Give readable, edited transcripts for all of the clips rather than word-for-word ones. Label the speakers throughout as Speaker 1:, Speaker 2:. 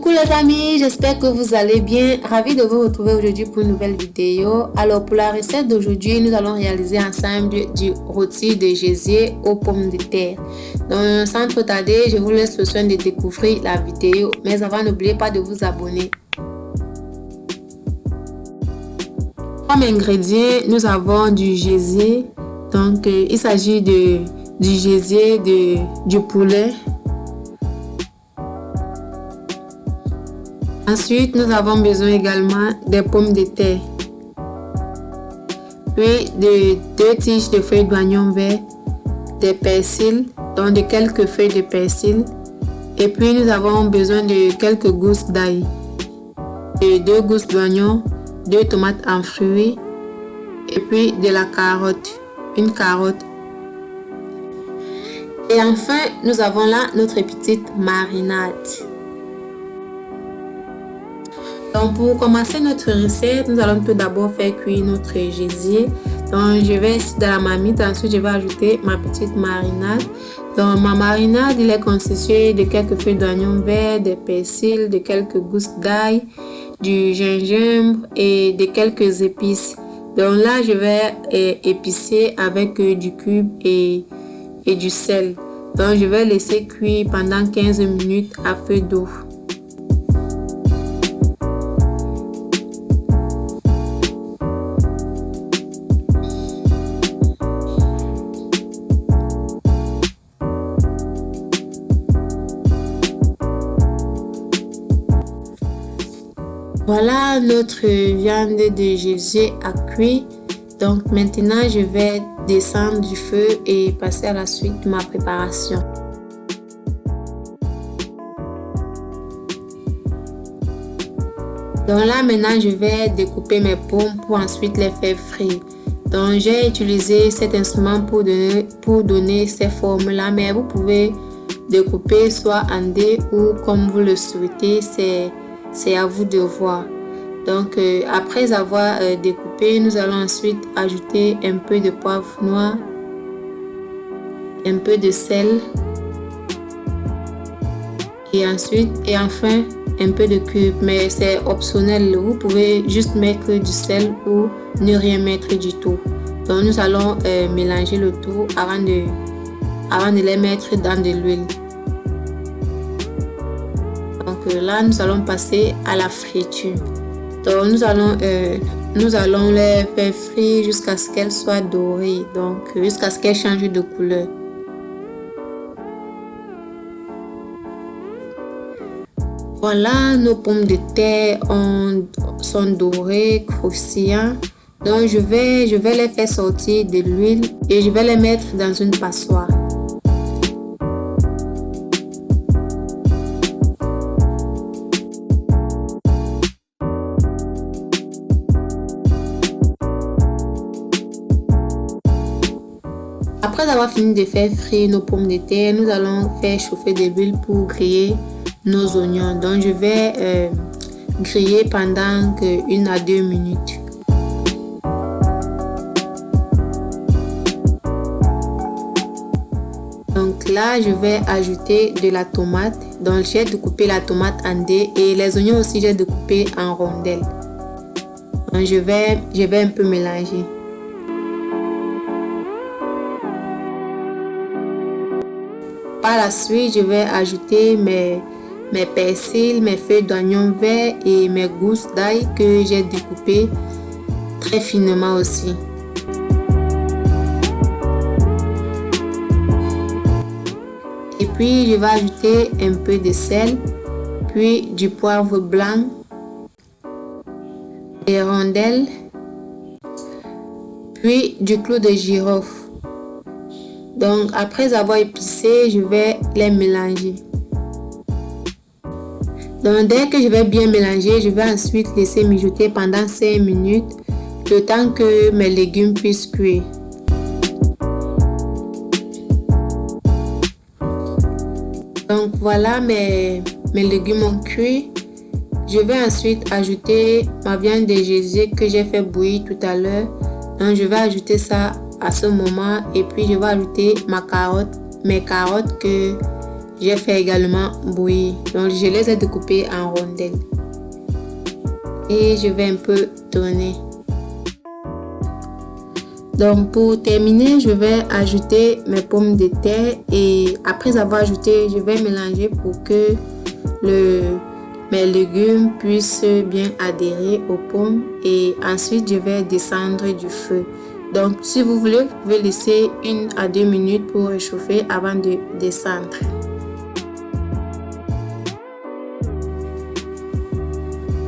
Speaker 1: Coucou les amis, j'espère que vous allez bien. Ravi de vous retrouver aujourd'hui pour une nouvelle vidéo. Alors pour la recette d'aujourd'hui, nous allons réaliser ensemble du rôti de gésier aux pommes de terre. Donc sans trop tarder, je vous laisse le soin de découvrir la vidéo. Mais avant, n'oubliez pas de vous abonner. Comme ingrédients, nous avons du gésier. Donc il s'agit du gésier du poulet. Ensuite, nous avons besoin également des pommes de terre, puis de 2 tiges de feuilles d'oignon vert, des persils, donc de quelques feuilles de persil, et puis nous avons besoin de quelques gousses d'ail, de 2 gousses d'oignon, 2 tomates en fruits, et puis de la carotte, une carotte. Et enfin, nous avons là notre petite marinade. Donc pour commencer notre recette, nous allons tout d'abord faire cuire notre gésier. Donc je vais dans la marmite, ensuite je vais ajouter ma petite marinade. Donc ma marinade, il est constitué de quelques feuilles d'oignon vert, des persils, de quelques gousses d'ail, du gingembre et de quelques épices. Donc là je vais épicer avec du cube et du sel. Donc je vais laisser cuire pendant 15 minutes à feu doux. Voilà, notre viande de gésier a cuit. Donc maintenant, je vais descendre du feu et passer à la suite de ma préparation. Donc là, maintenant, je vais découper mes pommes pour ensuite les faire frire. Donc j'ai utilisé cet instrument pour donner ces formes-là, mais vous pouvez découper soit en dés ou comme vous le souhaitez, c'est à vous de voir. Donc après avoir découpé, nous allons ensuite ajouter un peu de poivre noir, un peu de sel et enfin un peu de cube, mais c'est optionnel. Vous pouvez juste mettre du sel ou ne rien mettre du tout. Donc nous allons mélanger le tout avant de les mettre dans de l'huile. Donc là, nous allons passer à la friture. Donc nous allons les faire frire jusqu'à ce qu'elles soient dorées, donc jusqu'à ce qu'elles changent de couleur. Voilà, nos pommes de terre sont dorées, croustillantes. Donc je vais les faire sortir de l'huile et je vais les mettre dans une passoire. Après avoir fini de faire frire nos pommes de terre, nous allons faire chauffer de l'huile pour griller nos oignons. Donc je vais griller pendant 1 à 2 minutes. Donc là, je vais ajouter de la tomate. Donc j'ai découpé la tomate en dés et les oignons aussi j'ai découpé en rondelles. Donc je vais un peu mélanger. Par la suite, je vais ajouter mes persils, mes feuilles d'oignon vert et mes gousses d'ail que j'ai découpées très finement aussi. Et puis, je vais ajouter un peu de sel, puis du poivre blanc, des rondelles, puis du clou de girofle. Donc après avoir épicé, je vais les mélanger. Donc dès que je vais bien mélanger, je vais ensuite laisser mijoter pendant 5 minutes, le temps que mes légumes puissent cuire. Donc voilà, mes légumes ont cuit. Je vais ensuite ajouter ma viande de gésier que j'ai fait bouillir tout à l'heure. Donc je vais ajouter ça à ce moment et puis je vais ajouter mes carottes que j'ai fait également bouillir. Donc je les ai découpés en rondelles. Et je vais un peu tourner. Donc pour terminer, je vais ajouter mes pommes de terre et après avoir ajouté, je vais mélanger pour que mes légumes puissent bien adhérer aux pommes et ensuite je vais descendre du feu. Donc si vous voulez, vous pouvez laisser 1 à 2 minutes pour réchauffer avant de descendre.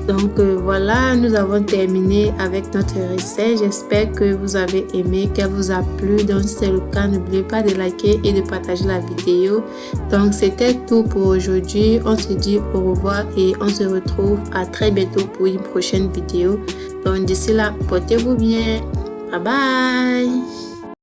Speaker 1: Donc voilà, nous avons terminé avec notre recette. J'espère que vous avez aimé, qu'elle vous a plu. Donc si c'est le cas, n'oubliez pas de liker et de partager la vidéo. Donc c'était tout pour aujourd'hui. On se dit au revoir et on se retrouve à très bientôt pour une prochaine vidéo. Donc d'ici là, portez-vous bien. Bye bye.